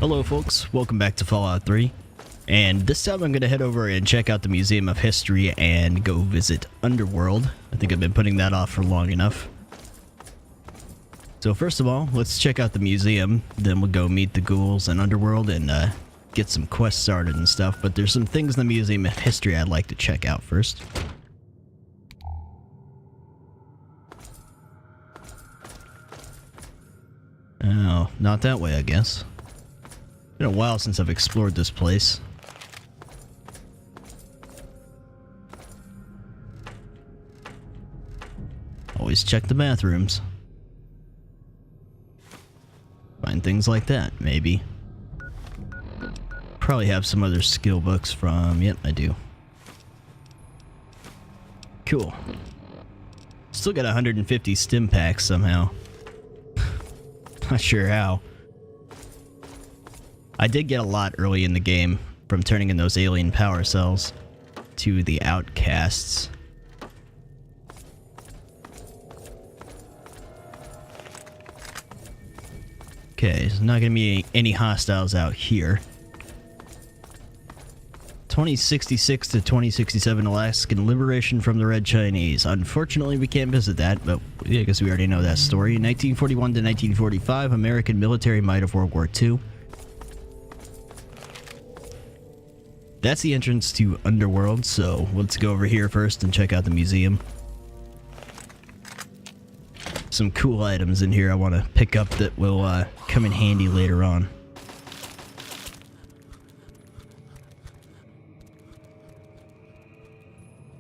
Hello folks, welcome back to Fallout 3, and this time I'm going to head over and check out the Museum of History and go visit Underworld. I think I've been putting that off for long enough. So first of all, let's check out the museum, then we'll go meet the ghouls in Underworld and get some quests started and stuff, but there's some things in the Museum of History I'd like to check out first. Oh, not that way, I guess. Been a while since I've explored this place. Always check the bathrooms. Find things like that, maybe. Probably have some other skill books from... Yep, I do. Cool. Still got 150 stim packs somehow. Not sure how. I did get a lot early in the game from turning in those alien power cells to the outcasts. Okay, there's not going to be any hostiles out here. 2066 to 2067 Alaskan liberation from the Red Chinese. Unfortunately, we can't visit that, but I guess we already know that story. 1941 to 1945, American military might of World War II. That's the entrance to Underworld, so let's go over here first and check out the museum. Some cool items in here I want to pick up that will come in handy later on.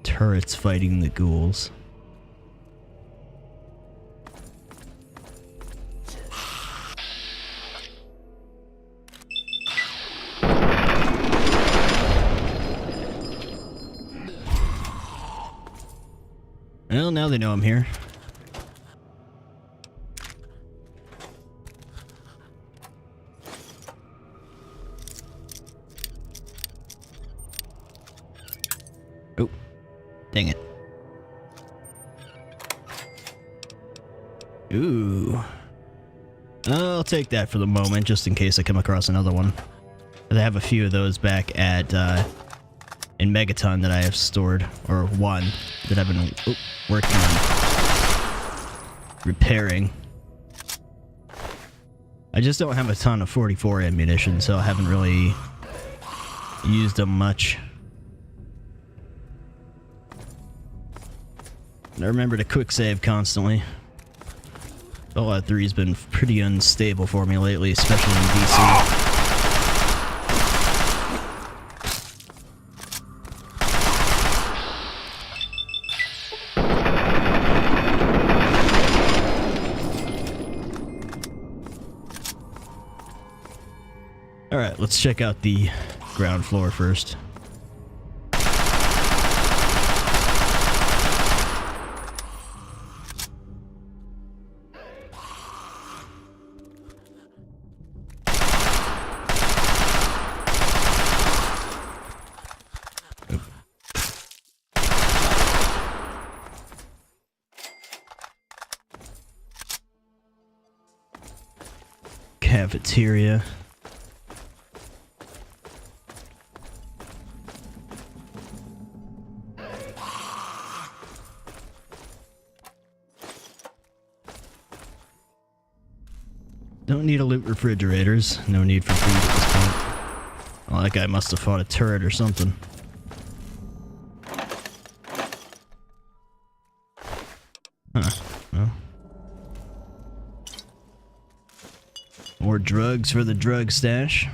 Turrets fighting the ghouls. Well, now they know I'm here. Oh, dang it. Ooh. I'll take that for the moment, just in case I come across another one. I have a few of those back at, in Megaton that I have stored, or one that I've been working on repairing. I just don't have a ton of 44 ammunition, so I haven't really used them much. And I remember to quick save constantly. Fallout 3 has been pretty unstable for me lately, especially in DC. Alright, let's check out the ground floor first. Cafeteria. Don't need to loot refrigerators. No need for food at this point. Well, that guy must have fought a turret or something. Huh. Well. More drugs for the drug stash.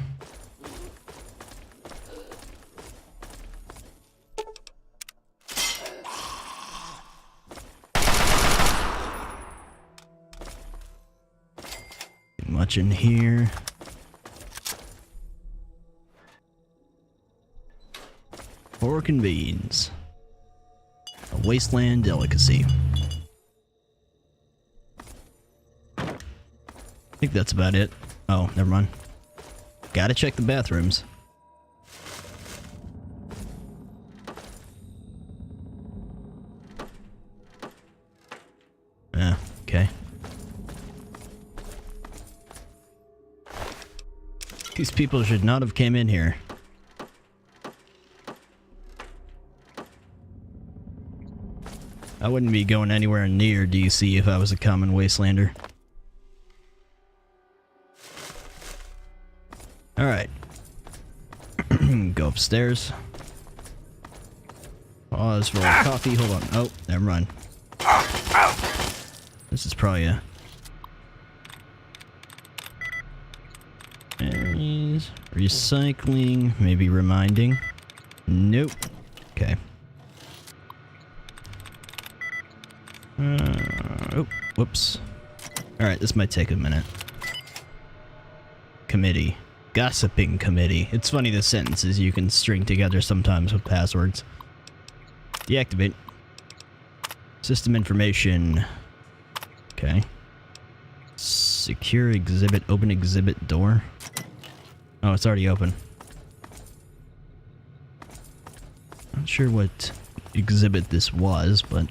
Much in here. Pork and beans. A wasteland delicacy. I think that's about it. Oh, never mind. Gotta check the bathrooms. Okay. people should not have came in here. I wouldn't be going anywhere near DC if I was a common wastelander. Alright. Go upstairs. Pause for a coffee. Hold on. Oh, never mind. This is probably a... Recycling. Maybe reminding. Nope. Okay. Oh, whoops. Alright, this might take a minute. Committee. Gossiping committee. It's funny the sentences you can string together sometimes with passwords. Deactivate. System information. Okay. Secure exhibit. Open exhibit door. Oh, it's already open. Not sure what exhibit this was, but...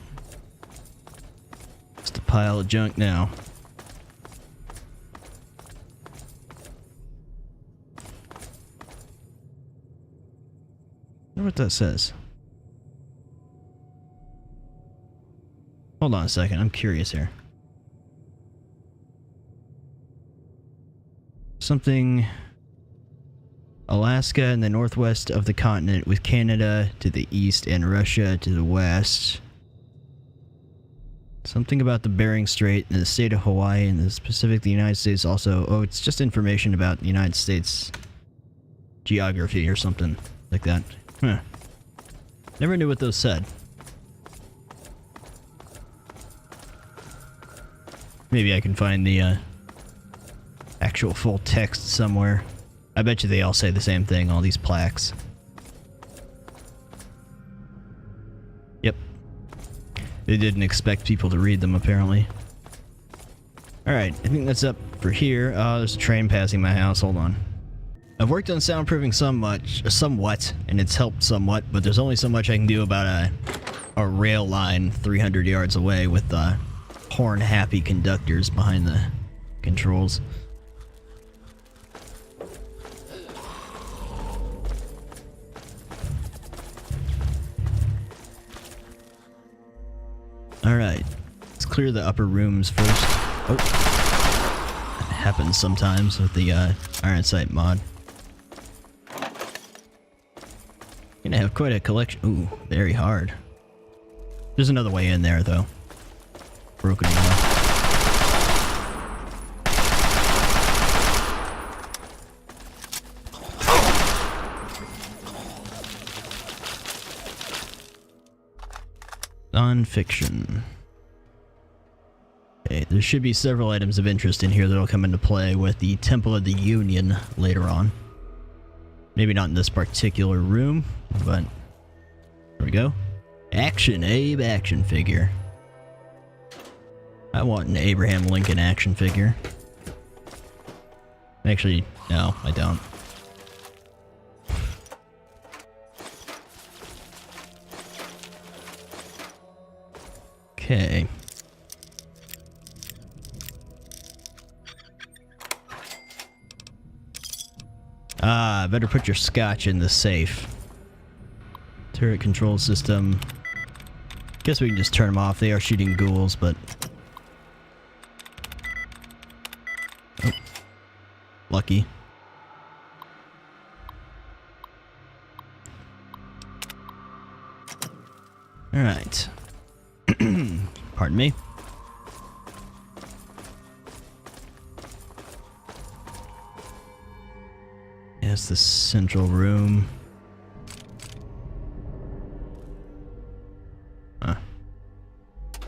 just a pile of junk now. I wonder what that says. Hold on a second, I'm curious here. Something... Alaska in the northwest of the continent, with Canada to the east and Russia to the west. Something about the Bering Strait and the state of Hawaii and the specific the United States also. Oh, it's just information about the United States geography or something like that. Huh. Never knew what those said. Maybe I can find the actual full text somewhere. I bet you they all say the same thing, all these plaques. Yep. They didn't expect people to read them, apparently. Alright, I think that's up for here. There's a train passing my house. Hold on. I've worked on soundproofing somewhat, and it's helped somewhat, but there's only so much I can do about a rail line 300 yards away with horn-happy conductors behind the controls. Alright, let's clear the upper rooms first. Oh, that happens sometimes with the Iron Sight mod. Gonna have quite a collection. Ooh, very hard. There's another way in there, though. Broken wall. Non-fiction. Okay, there should be several items of interest in here that'll come into play with the Temple of the Union later on. Maybe not in this particular room, but there we go. Action Abe action figure. I want an Abraham Lincoln action figure. Actually, no, I don't. Okay. Ah, better put your scotch in the safe. Turret control system. Guess we can just turn them off. They are shooting ghouls, but... oh. Lucky. Alright. Pardon me. Yes, the central room.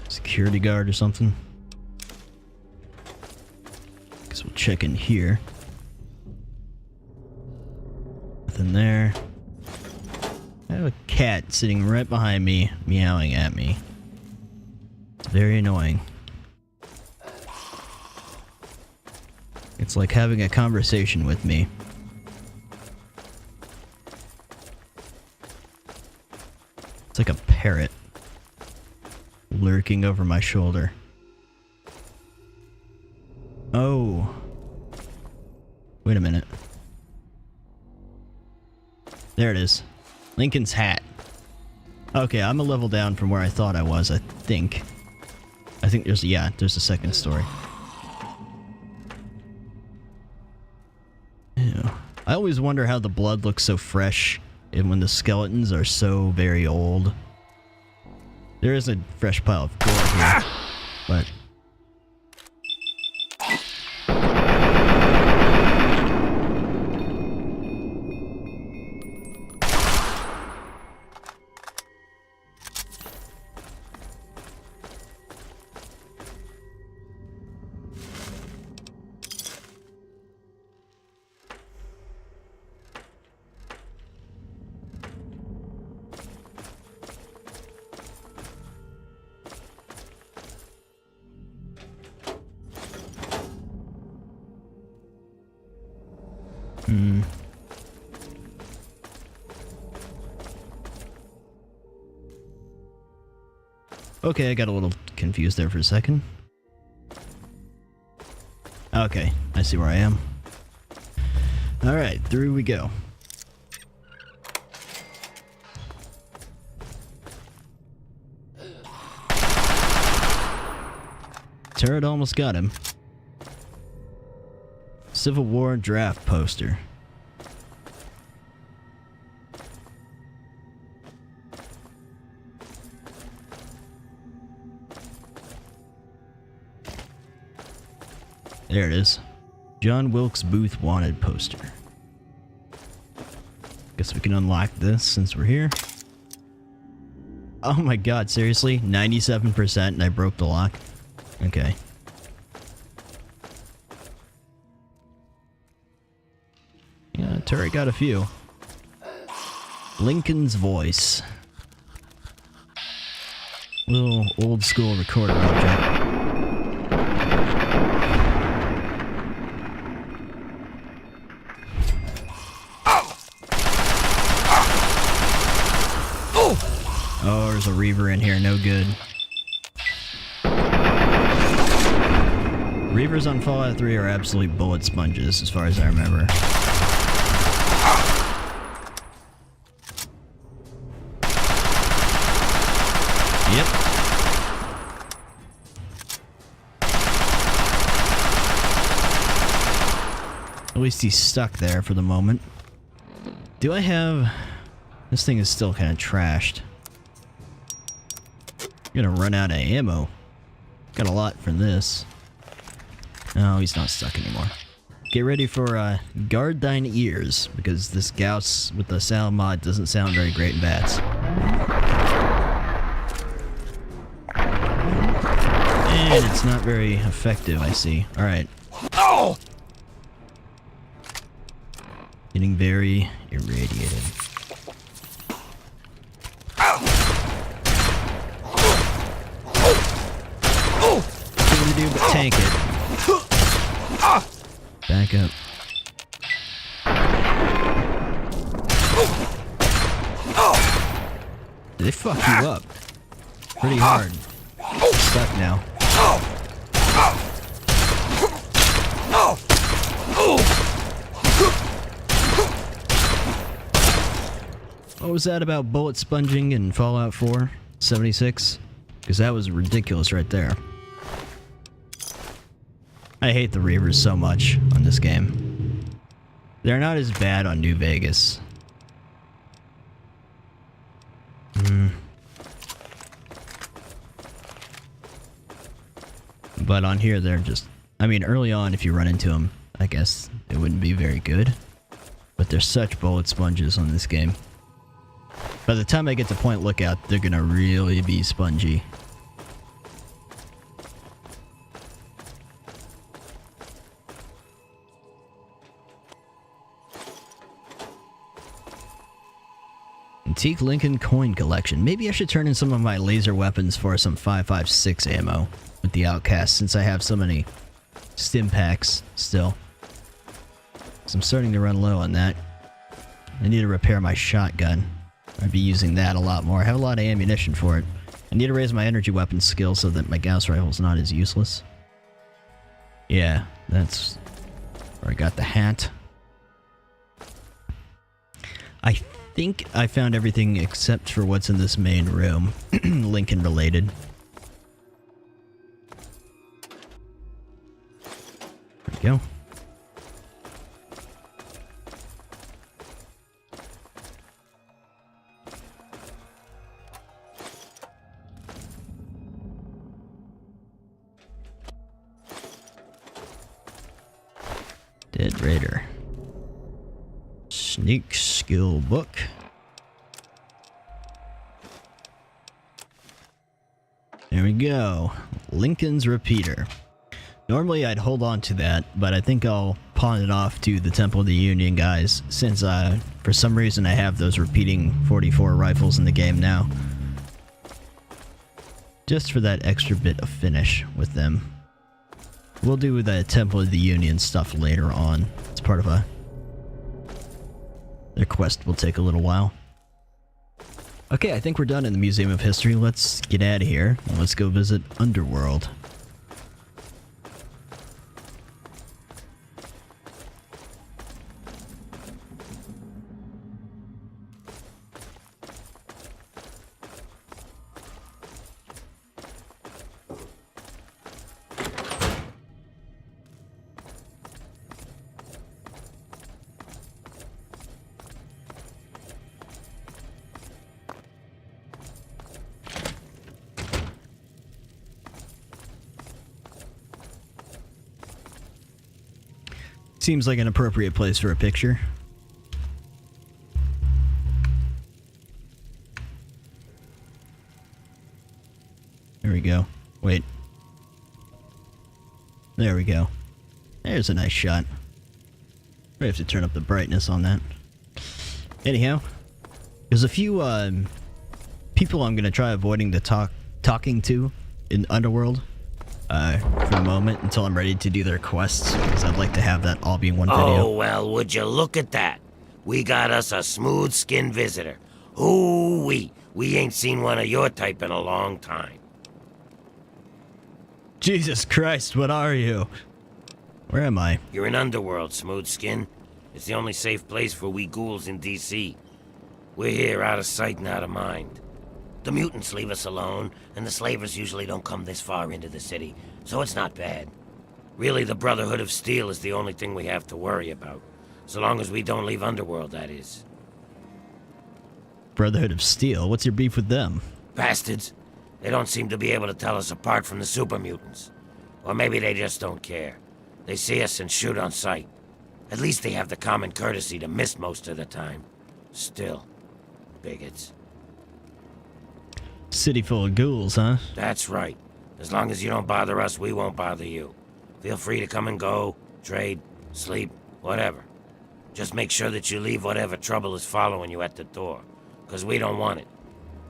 Security guard or something. Guess we'll check in here. Nothing there. I have a cat sitting right behind me, meowing at me. It's very annoying. It's like having a conversation with me. It's like a parrot lurking over my shoulder. Oh. Wait a minute. There it is. Lincoln's hat. Okay, I'm a level down from where I thought I was, I think. I think there's a second story. Ew. I always wonder how the blood looks so fresh and when the skeletons are so very old. There is a fresh pile of gore here, but... Okay, I got a little confused there for a second. Okay, I see where I am. Alright, through we go. Turret almost got him. Civil War draft poster. There it is. John Wilkes Booth wanted poster. Guess we can unlock this since we're here. Oh my god, seriously? 97% and I broke the lock? Okay. Yeah, turret got a few. Lincoln's voice. Little old school recorder object. Oh, there's a Reaver in here, no good. Reavers on Fallout 3 are absolute bullet sponges, as far as I remember. Yep. At least he's stuck there for the moment. Do I have... This thing is still kind of trashed. I'm gonna run out of ammo. Got a lot from this. No, he's not stuck anymore. Get ready for guard thine ears, because this Gauss with the sound mod doesn't sound very great in bats. And it's not very effective, I see. Alright. Oh! Getting very irradiated. Nothing to do but tank it. Back up. They fuck you up pretty hard. Stuck now. What was that about bullet sponging in Fallout 4? 76? Because that was ridiculous right there. I hate the Reavers so much on this game. They're not as bad on New Vegas. But on here, they're just... I mean, early on, if you run into them, I guess it wouldn't be very good. But they're such bullet sponges on this game. By the time I get to Point Lookout, they're gonna really be spongy. Antique Lincoln coin collection. Maybe I should turn in some of my laser weapons for some 5.56 ammo with the Outcast, since I have so many stim packs still. So I'm starting to run low on that. I need to repair my shotgun. I'd be using that a lot more. I have a lot of ammunition for it. I need to raise my energy weapon skill so that my Gauss rifle's not as useless. Yeah, that's where I got the hat. I think I found everything except for what's in this main room. Lincoln related. There we go. Dead Raider. Sneak skill book. There we go. Lincoln's repeater. Normally I'd hold on to that, but I think I'll pawn it off to the Temple of the Union guys, since for some reason I have those repeating 44 rifles in the game now. Just for that extra bit of finish with them. We'll do the Temple of the Union stuff later on. It's part of their quest will take a little while. Okay, I think we're done in the Museum of History. Let's get out of here. Let's go visit Underworld. Seems like an appropriate place for a picture. There we go. Wait. There we go. There's a nice shot. I have to turn up the brightness on that. Anyhow, there's a few people I'm gonna try avoiding talking to in Underworld. For the moment, until I'm ready to do their quests, because I'd like to have that all be in one video. Oh, well, would you look at that? We got us a smooth-skinned visitor. Ooh-wee, we ain't seen one of your type in a long time. Jesus Christ, what are you? Where am I? You're in Underworld, Smooth-Skin. It's the only safe place for we ghouls in D.C. We're here out of sight and out of mind. The mutants leave us alone, and the slavers usually don't come this far into the city, so it's not bad. Really, the Brotherhood of Steel is the only thing we have to worry about. So long as we don't leave Underworld, that is. Brotherhood of Steel? What's your beef with them? Bastards. They don't seem to be able to tell us apart from the super mutants. Or maybe they just don't care. They see us and shoot on sight. At least they have the common courtesy to miss most of the time. Still, bigots. City full of ghouls, huh? That's right. As long as you don't bother us, we won't bother you. Feel free to come and go, trade, sleep, whatever. Just make sure that you leave whatever trouble is following you at the door, because we don't want it.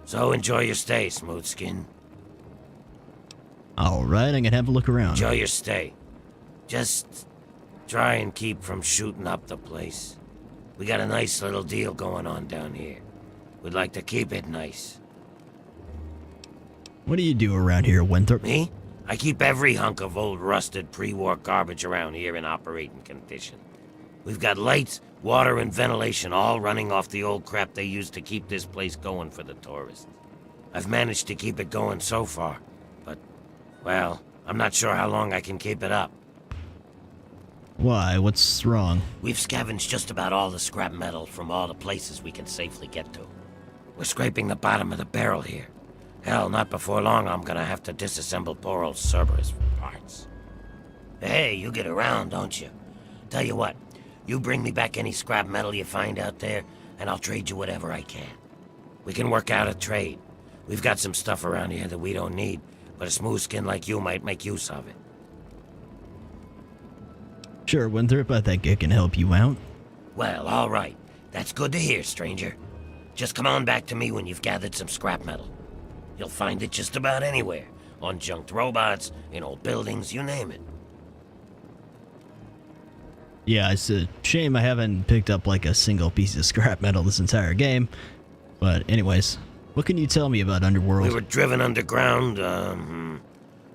So enjoy your stay, Smooth-Skin. Alright, I'm gonna have a look around. Enjoy your stay. Just try and keep from shooting up the place. We got a nice little deal going on down here. We'd like to keep it nice. What do you do around here, Winthrop? Me? I keep every hunk of old rusted pre-war garbage around here in operating condition. We've got lights, water, and ventilation all running off the old crap they used to keep this place going for the tourists. I've managed to keep it going so far, but, well, I'm not sure how long I can keep it up. Why? What's wrong? We've scavenged just about all the scrap metal from all the places we can safely get to. We're scraping the bottom of the barrel here. Hell, not before long I'm gonna have to disassemble poor old Cerberus for parts. Hey, you get around, don't you? Tell you what, you bring me back any scrap metal you find out there, and I'll trade you whatever I can. We can work out a trade. We've got some stuff around here that we don't need, but a smooth skin like you might make use of it. Sure, Winthrop, I think I can help you out. Well, all right. That's good to hear, stranger. Just come on back to me when you've gathered some scrap metal. You'll find it just about anywhere. On junked robots, in old buildings, you name it. Yeah, it's a shame I haven't picked up like a single piece of scrap metal this entire game. But anyways, what can you tell me about Underworld? We were driven underground,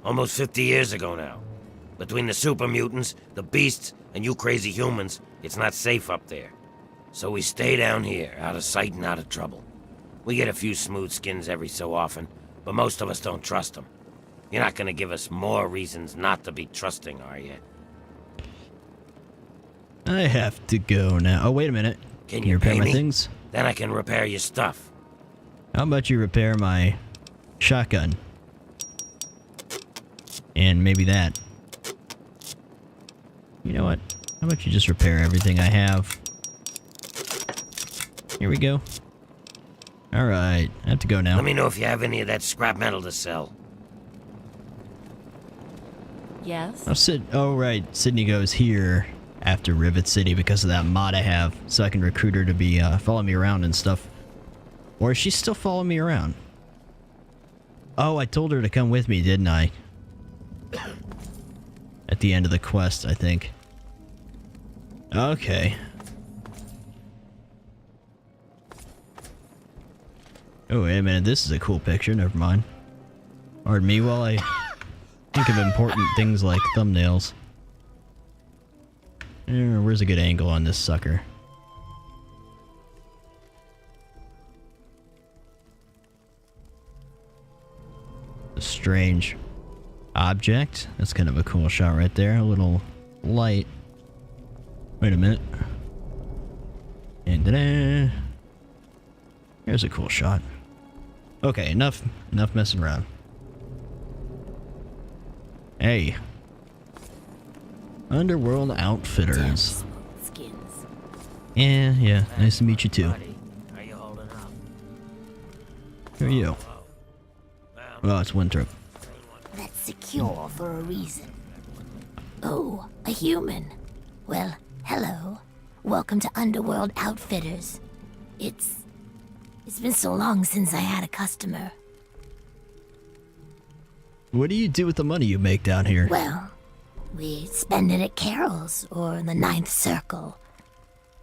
almost 50 years ago now. Between the super mutants, the beasts, and you crazy humans, it's not safe up there. So we stay down here, out of sight and out of trouble. We get a few smooth skins every so often, but most of us don't trust them. You're not gonna give us more reasons not to be trusting, are you? I have to go now. Oh, wait a minute. Can you repair pay my me? things? Then I can repair your stuff. How about you repair my shotgun? And maybe that. You know what? How about you just repair everything I have? Here we go. Alright, I have to go now. Let me know if you have any of that scrap metal to sell. Yes? Oh, right. Sydney goes here after Rivet City because of that mod I have, so I can recruit her to be following me around and stuff. Or is she still following me around? Oh, I told her to come with me, didn't I? At the end of the quest, I think. Okay. Oh, wait a minute. This is a cool picture. Never mind. Pardon me while I think of important things like thumbnails. Where's a good angle on this sucker? A strange object. That's kind of a cool shot right there. A little light. Wait a minute. And ta-da! Here's a cool shot. Okay, enough messing around. Hey. Underworld Outfitters. Skins. Yeah. Nice to meet you too. Buddy, are you holding up? Who are you? Oh, it's Winthrop. That's secure for a reason. Oh, a human. Well, hello. Welcome to Underworld Outfitters. It's been so long since I had a customer. What do you do with the money you make down here? Well, we spend it at Carol's or the Ninth Circle.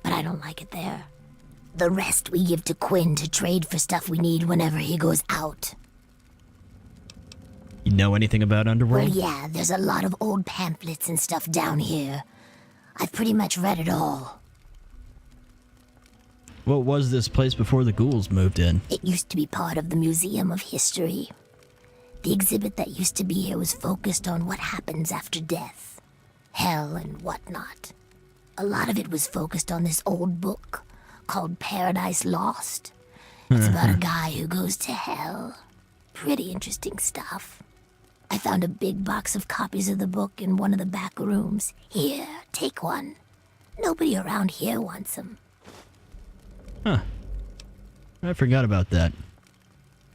But I don't like it there. The rest we give to Quinn to trade for stuff we need whenever he goes out. You know anything about Underworld? Well, yeah, there's a lot of old pamphlets and stuff down here. I've pretty much read it all. What was this place before the ghouls moved in? It used to be part of the Museum of History. The exhibit that used to be here was focused on what happens after death, hell and whatnot. A lot of it was focused on this old book called Paradise Lost. It's about a guy who goes to hell. Pretty interesting stuff. I found a big box of copies of the book in one of the back rooms. Here, take one. Nobody around here wants them. Huh. I forgot about that.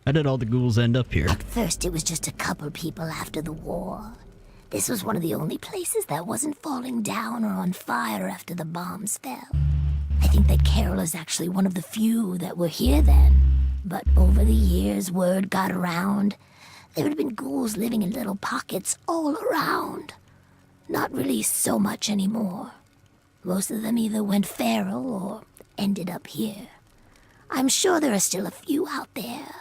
How did all the ghouls end up here? At first, it was just a couple people after the war. This was one of the only places that wasn't falling down or on fire after the bombs fell. I think that Carol is actually one of the few that were here then. But over the years, word got around. There had been ghouls living in little pockets all around. Not really so much anymore. Most of them either went feral or ended up here. I'm sure there are still a few out there.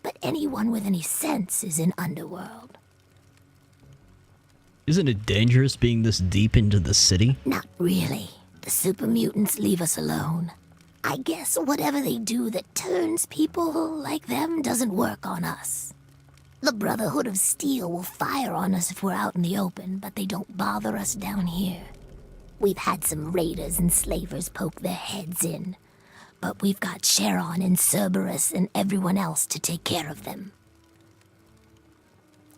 But anyone with any sense is in Underworld. Isn't it dangerous being this deep into the city? Not really. The super mutants leave us alone. I guess whatever they do that turns people like them doesn't work on us. The Brotherhood of Steel will fire on us if we're out in the open, but they don't bother us down here. We've had some raiders and slavers poke their heads in, but we've got Sharon and Cerberus and everyone else to take care of them.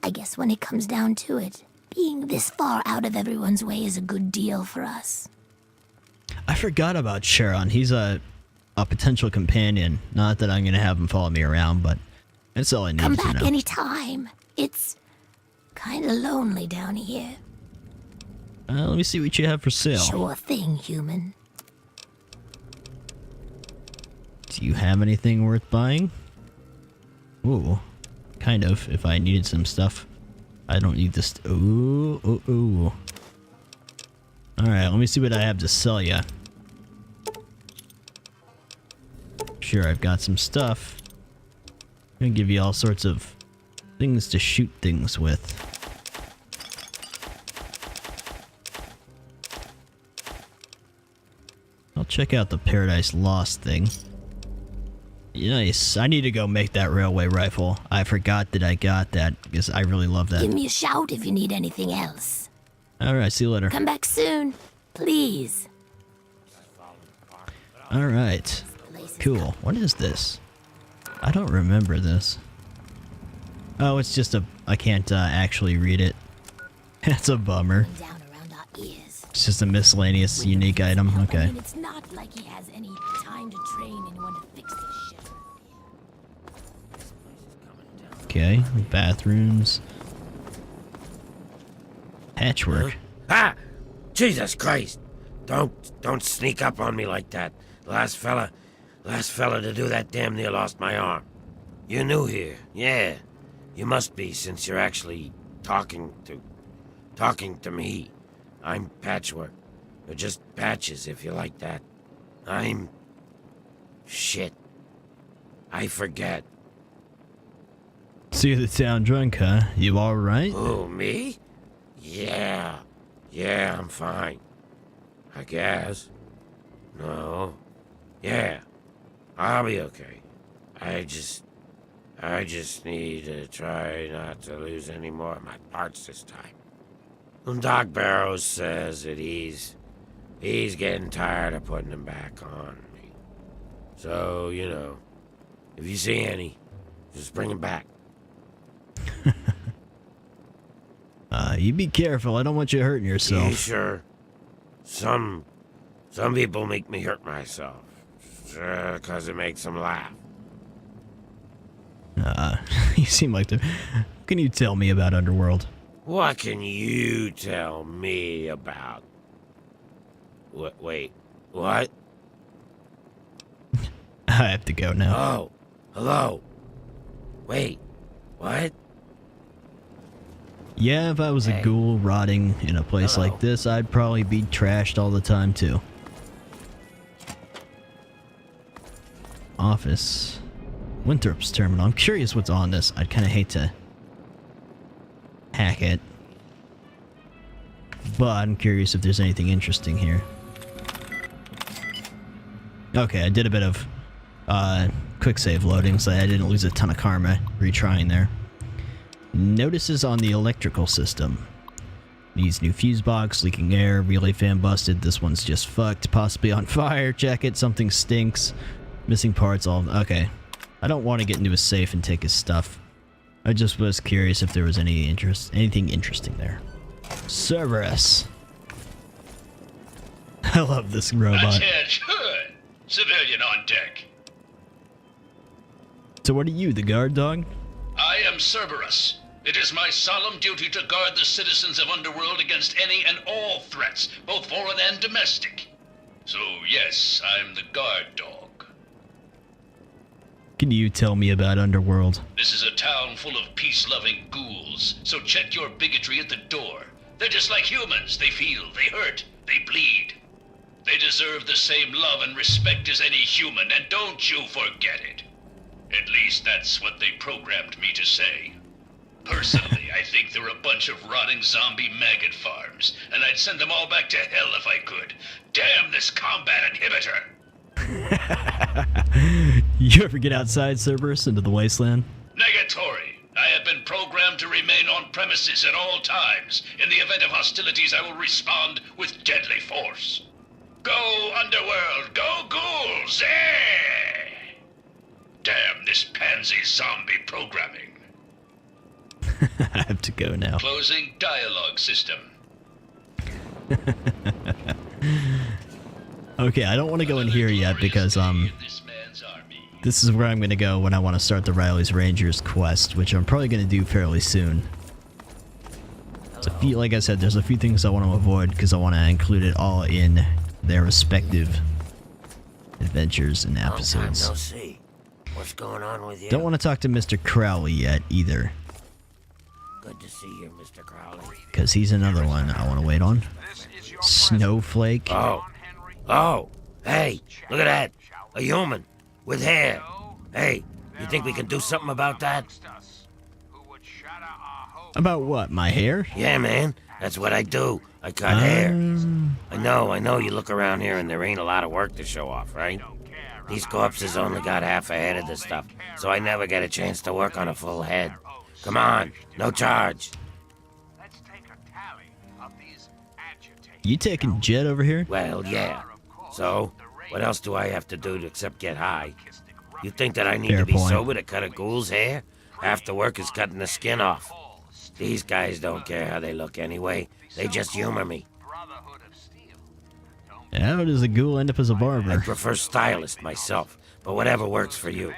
I guess when it comes down to it, being this far out of everyone's way is a good deal for us. I forgot about Sharon. He's a potential companion. Not that I'm going to have him follow me around, but that's all I need Come to back know. anytime. It's kind of lonely down here. Let me see what you have for sale. Sure thing, human. Do you have anything worth buying? Ooh, kind of, if I needed some stuff. I don't need this. Ooh. Alright, let me see what I have to sell ya. Sure, I've got some stuff. I'm gonna give you all sorts of things to shoot things with. I'll check out the Paradise Lost thing. Nice. I need to go make that railway rifle. I forgot that I got that because I really love that. Give me a shout if you need anything else. Alright, see you later. Come back soon, please. Alright. Cool. What is this? I don't remember this. Oh, it's just a... I can't actually read it. That's a bummer. Down around our ears. It's just a miscellaneous unique item. I Okay. mean, it's not like he has any time to train anyone to fix this shit. Okay. Bathrooms. Patchwork. Ah! Jesus Christ! Don't sneak up on me like that. Last fella to do that damn near lost my arm. You're new here, yeah. You must be, since you're actually talking to me. I'm Patchwork. Or just Patches, if you like that. Shit. I forget. So you're the town drunk, huh? You alright? Who, me? Yeah, I'm fine. I guess. No. Yeah, I'll be okay. I just need to try not to lose any more of my parts this time. And Doc Barrows says that he's getting tired of putting them back on me. So, if you see any, just bring them back. You be careful. I don't want you hurting yourself. Yeah, sure. Some people make me hurt myself. 'Cause it makes them laugh. You seem like the... What can you tell me about Underworld? What can you tell me about? Wait, what? I have to go now. Oh, hello. Wait, what? Yeah, if I was a Hey. ghoul rotting in a place Hello. like this, I'd probably be trashed all the time, too. Office. Winthrop's terminal. I'm curious what's on this. I'd kind of hate to hack it. But I'm curious if there's anything interesting here. Okay, I did a bit of quick save loading, so I didn't lose a ton of karma retrying there. Notices on the electrical system. Needs new fuse box, leaking air, relay fan busted, this one's just fucked, possibly on fire, check it, something stinks, missing parts, all... Okay. I don't want to get into his safe and take his stuff. I just was curious if there was anything interesting there. Cerberus. I love this robot. Attention! Civilian on deck. So what are you, the guard dog? I am Cerberus. It is my solemn duty to guard the citizens of Underworld against any and all threats, both foreign and domestic. So yes, I'm the guard dog. Can you tell me about Underworld? This is a town full of peace-loving ghouls, so check your bigotry at the door. They're just like humans. They feel, they hurt, they bleed. They deserve the same love and respect as any human, and don't you forget it. At least that's what they programmed me to say. Personally, I think they're a bunch of rotting zombie maggot farms, and I'd send them all back to hell if I could. Damn this combat inhibitor! You ever get outside, Cerberus, into the wasteland? Negatory. I have been programmed to remain on premises at all times. In the event of hostilities, I will respond with deadly force. Go, Underworld! Go, ghouls! Eh! Damn this pansy zombie programming. I have to go now. Closing dialogue system. Okay, I don't want to go in here yet because, This man's army. this is where I'm going to go when I want to start the Riley's Rangers quest, which I'm probably going to do fairly soon. So, like I said, there's a few things I want to avoid because I want to include it all in their respective adventures and Long time episodes. no see. What's going on with you? Don't want to talk to Mr. Crowley yet, either, Good to see you, Mr. Crowley. because he's another one I want to wait on. Snowflake. Oh, hey, look at that. A human with hair. Hey, you think we can do something about that? About what, my hair? Yeah, man. That's what I do. I cut hair. I know you look around here and there ain't a lot of work to show off, right? These corpses only got half a head of the stuff, so I never get a chance to work on a full head. Come on, no charge. You taking Jet over here? Well, yeah. So, what else do I have to do except get high? You think that I need Fair to be point. sober to cut a ghoul's hair? Half the work is cutting the skin off. These guys don't care how they look anyway. They just humor me. How does a ghoul end up as a I barber? prefer stylist myself, but whatever works for you.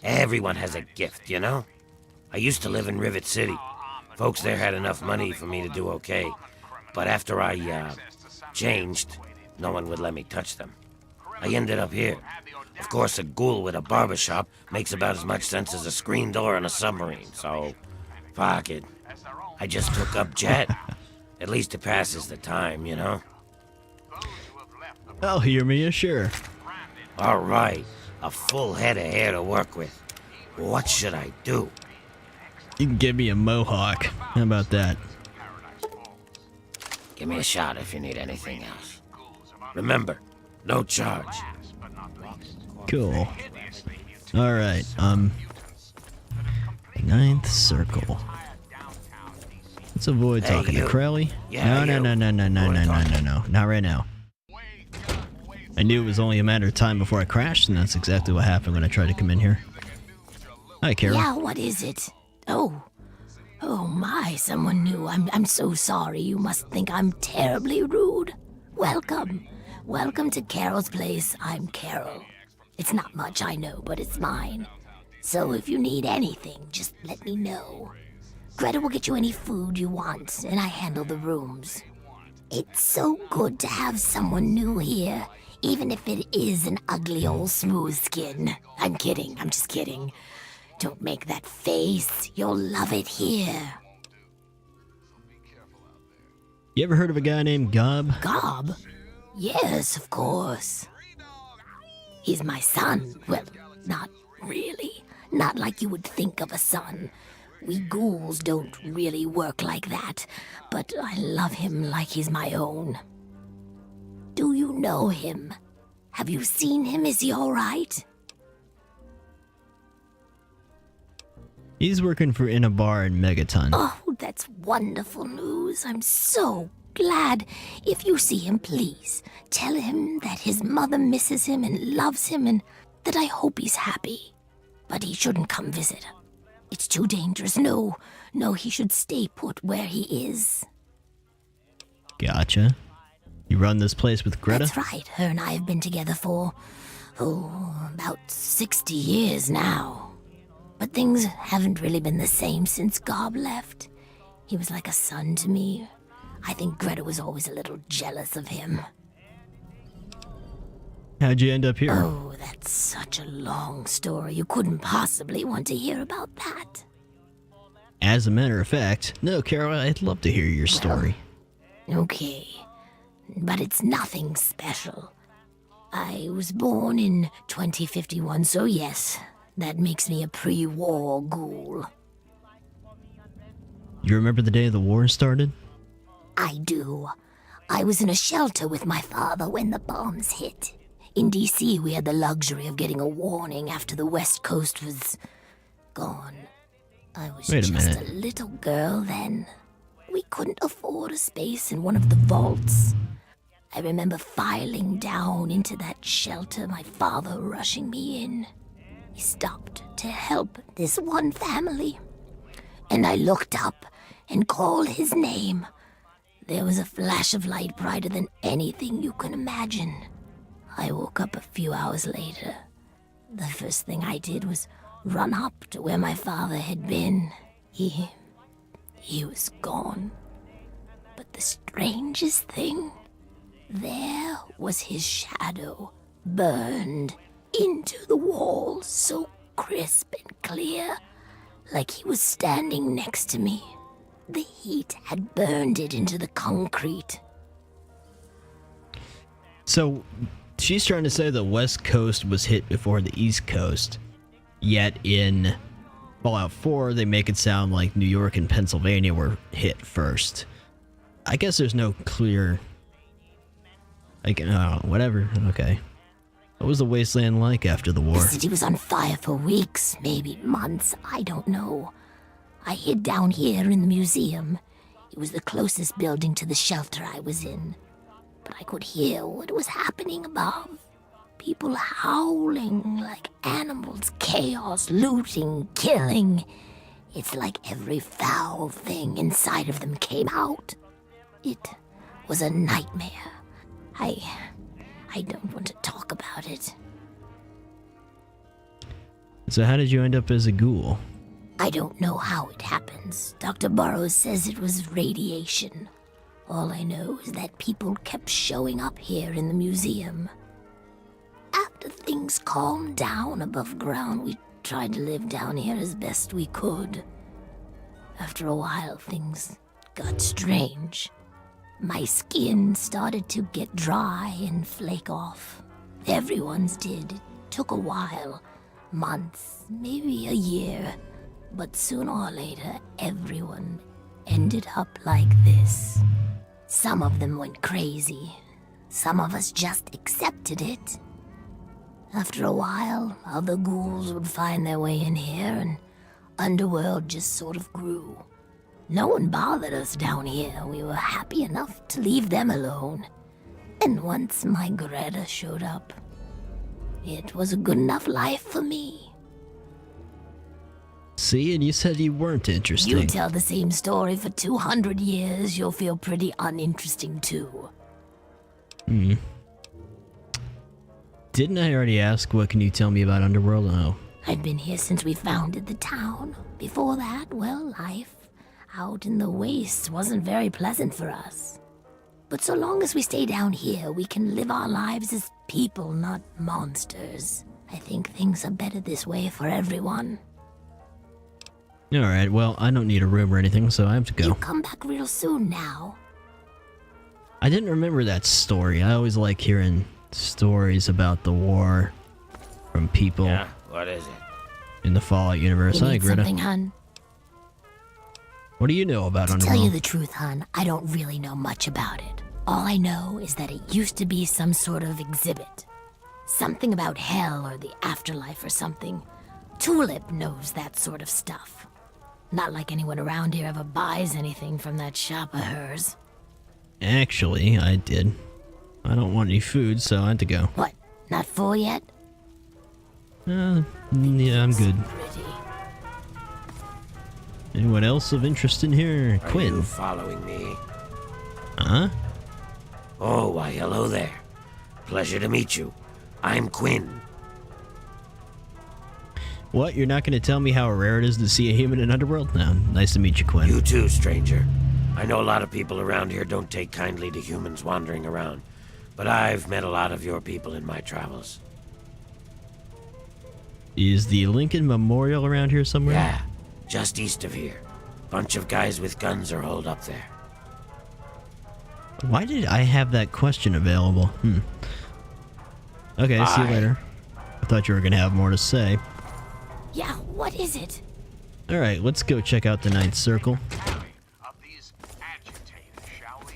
Everyone has a gift, you know? I used to live in Rivet City. Folks there had enough money for me to do okay. But after I, changed, no one would let me touch them. I ended up here. Of course, a ghoul with a barbershop makes about as much sense as a screen door on a submarine, so... fuck it. I just took up Jet. At least it passes the time, you know? I'll hear me, sure. All right, a full head of hair to work with. What should I do? You can give me a mohawk. How about that? Give me a shot if you need anything else. Remember, no charge. Cool. Alright, ninth circle. Let's avoid Hey, talking you. to Crowley. Yeah, No, you. no. Not right now. I knew it was only a matter of time before I crashed, and that's exactly what happened when I tried to come in here. Hi, Carol. Yeah, what is it? Oh. Oh my, someone new. I'm so sorry. You must think I'm terribly rude. Welcome. Welcome to Carol's place. I'm Carol. It's not much, I know, but it's mine. So if you need anything, just let me know. Greta will get you any food you want, and I handle the rooms. It's so good to have someone new here, even if it is an ugly old smooth skin. I'm kidding, I'm just kidding. Don't make that face. You'll love it here. You ever heard of a guy named Gob? Gob? Yes, of course. He's my son. Well, not really. Not like you would think of a son. We ghouls don't really work like that, but I love him like he's my own. Do you know him? Have you seen him? Is he all right? He's working in a bar in Megaton. Oh, that's wonderful news. I'm so glad. If you see him, please tell him that his mother misses him and loves him and that I hope he's happy. But he shouldn't come visit. It's too dangerous. No, he should stay put where he is. Gotcha. You run this place with Greta? That's right. Her and I have been together for, about 60 years now. But things haven't really been the same since Gob left. He was like a son to me. I think Greta was always a little jealous of him. How'd you end up here? Oh, that's such a long story. You couldn't possibly want to hear about that. As a matter of fact, no, Carol, I'd love to hear your story. Okay, but it's nothing special. I was born in 2051, so yes, that makes me a pre-war ghoul. You remember the day the war started? I do. I was in a shelter with my father when the bombs hit. In D.C., we had the luxury of getting a warning after the West Coast was gone. I was Wait a just minute. a little girl then. We couldn't afford a space in one of the vaults. I remember filing down into that shelter, my father rushing me in. He stopped to help this one family. And I looked up and called his name. There was a flash of light brighter than anything you can imagine. I woke up a few hours later. The first thing I did was run up to where my father had been. He was gone. But the strangest thing, there was his shadow, burned into the wall, so crisp and clear, like he was standing next to me. The heat had burned it into the concrete. So, she's trying to say the West Coast was hit before the East Coast, yet in Fallout 4, they make it sound like New York and Pennsylvania were hit first. I guess there's no clear... Like, whatever. Okay. What was the wasteland like after the war? The city was on fire for weeks, maybe months, I don't know. I hid down here in the museum. It was the closest building to the shelter I was in. But I could hear what was happening above. People howling like animals, chaos, looting, killing. It's like every foul thing inside of them came out. It was a nightmare. I don't want to talk about it. So how did you end up as a ghoul? I don't know how it happens. Dr. Burroughs says it was radiation. All I know is that people kept showing up here in the museum. After things calmed down above ground, we tried to live down here as best we could. After a while, things got strange. My skin started to get dry and flake off. Everyone's did. It took a while. Months, maybe a year. But sooner or later, everyone ended up like this. Some of them went crazy. Some of us just accepted it. After a while, other ghouls would find their way in here, and Underworld just sort of grew. No one bothered us down here. We were happy enough to leave them alone. And once my Greta showed up, it was a good enough life for me. See, and you said you weren't interesting. You tell the same story for 200 years, you'll feel pretty uninteresting too. Didn't I already ask what can you tell me about Underworld? Oh. I've been here since we founded the town. Before that, well, life out in the wastes wasn't very pleasant for us. But so long as we stay down here, we can live our lives as people, not monsters. I think things are better this way for everyone. Alright, well, I don't need a room or anything, so I have to go. You come back real soon now. I didn't remember that story. I always like hearing stories about the war from people Yeah, what is it? in the Fallout universe. You Hi, need Greta. something, hun? What do you know about To Underworld? tell you the truth, hun, I don't really know much about it. All I know is that it used to be some sort of exhibit. Something about hell or the afterlife or something. Tulip knows that sort of stuff. Not like anyone around here ever buys anything from that shop of hers. Actually, I did. I don't want any food, so I had to go. What, not full yet? Yeah, I'm good. Pretty. Anyone else of interest in here? Are Quinn. you following me? Huh? Oh, why, hello there. Pleasure to meet you. I'm Quinn. What? You're not going to tell me how rare it is to see a human in Underworld? No. Nice to meet you, Quinn. You too, stranger. I know a lot of people around here don't take kindly to humans wandering around, but I've met a lot of your people in my travels. Is the Lincoln Memorial around here somewhere? Yeah, just east of here. Bunch of guys with guns are holed up there. Why did I have that question available? Okay, see you Bye. later. I thought you were going to have more to say. Yeah, what is it? Alright, let's go check out the Ninth Circle. Of these agitators, shall we?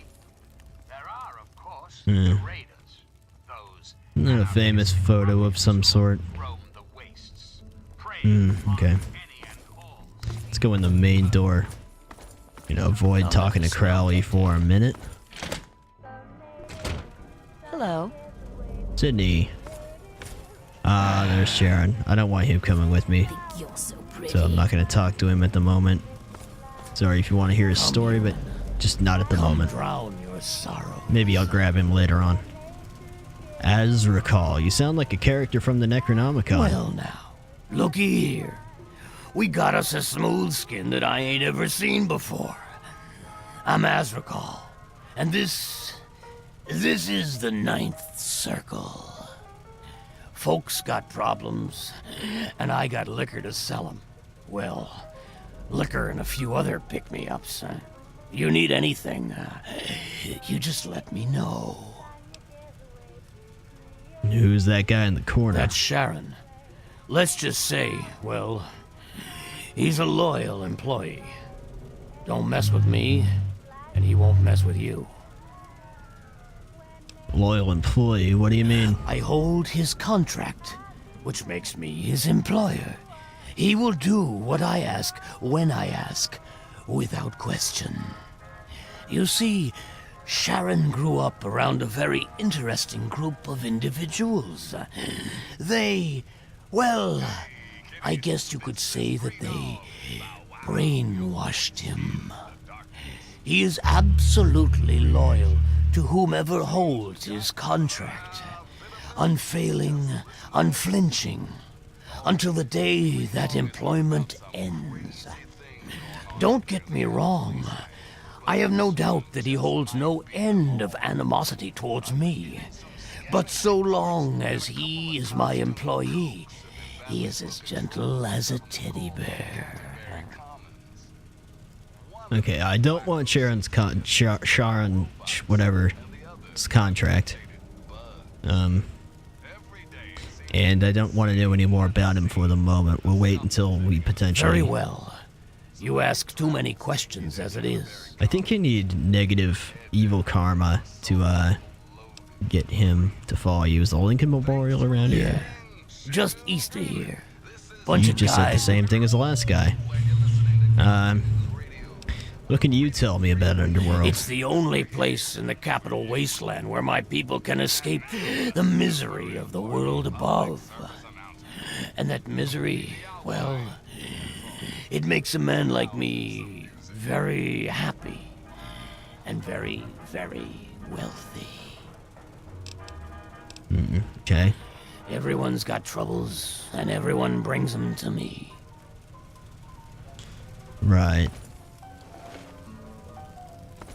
There are, of course, the raiders. Those Not a famous photo of some sort. roam the wastes, preying upon Okay. any and all. Let's go in the main door. You know, avoid talking to Crowley for a minute. Hello. Sydney. Ah, there's Sharon. I don't want him coming with me, You're so pretty. so I'm not going to talk to him at the moment. Sorry if you want to hear his story, but just not at the moment. Drown your sorrow. Maybe I'll grab him later on. As recall, you sound like a character from the Necronomicon. Well now, looky here. We got us a smooth skin that I ain't ever seen before. I'm Azrakal, and this is the Ninth Circle. Folks got problems, and I got liquor to sell 'em. Well, liquor and a few other pick-me-ups. You need anything, you just let me know. Who's that guy in the corner? That's Sharon. Let's just say, well, he's a loyal employee. Don't mess with me, and he won't mess with you. Loyal employee, what do you mean? I hold his contract, which makes me his employer. He will do what I ask, when I ask, without question. You see, Sharon grew up around a very interesting group of individuals. Well, I guess you could say that they brainwashed him. He is absolutely loyal to whomever holds his contract. Unfailing, unflinching, until the day that employment ends. Don't get me wrong. I have no doubt that he holds no end of animosity towards me. But so long as he is my employee, he is as gentle as a teddy bear. Okay, I don't want Sharon's whatever's contract. And I don't want to know any more about him for the moment. We'll wait until we potentially... Very well. You ask too many questions as it is. I think you need negative evil karma to get him to follow you. Is the Lincoln Memorial around here? Just east of here. Bunch You of just said the guys. same thing as the last guy. What can you tell me about Underworld? It's the only place in the capital wasteland where my people can escape the misery of the world above. And that misery, well, it makes a man like me very happy and very, very wealthy. Okay. Everyone's got troubles, and everyone brings them to me. Right.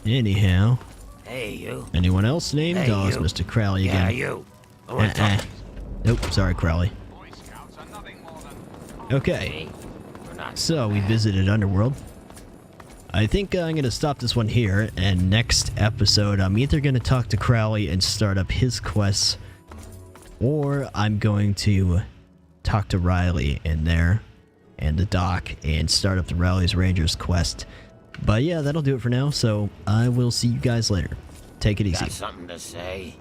Anyhow. Hey, you. Anyone else named? Hey, Oh, it's you. Mr. Crowley Yeah, again. you. I want to talk. Nope, sorry, Crowley. Boy Scouts are nothing more than Okay, Hey, we're not. so we visited Underworld. I think I'm going to stop this one here, and next episode I'm either going to talk to Crowley and start up his quests, or I'm going to talk to Riley in there, and the Doc, and start up the Riley's Rangers quest. But yeah, that'll do it for now, so I will see you guys later. Take it easy. Got something to say?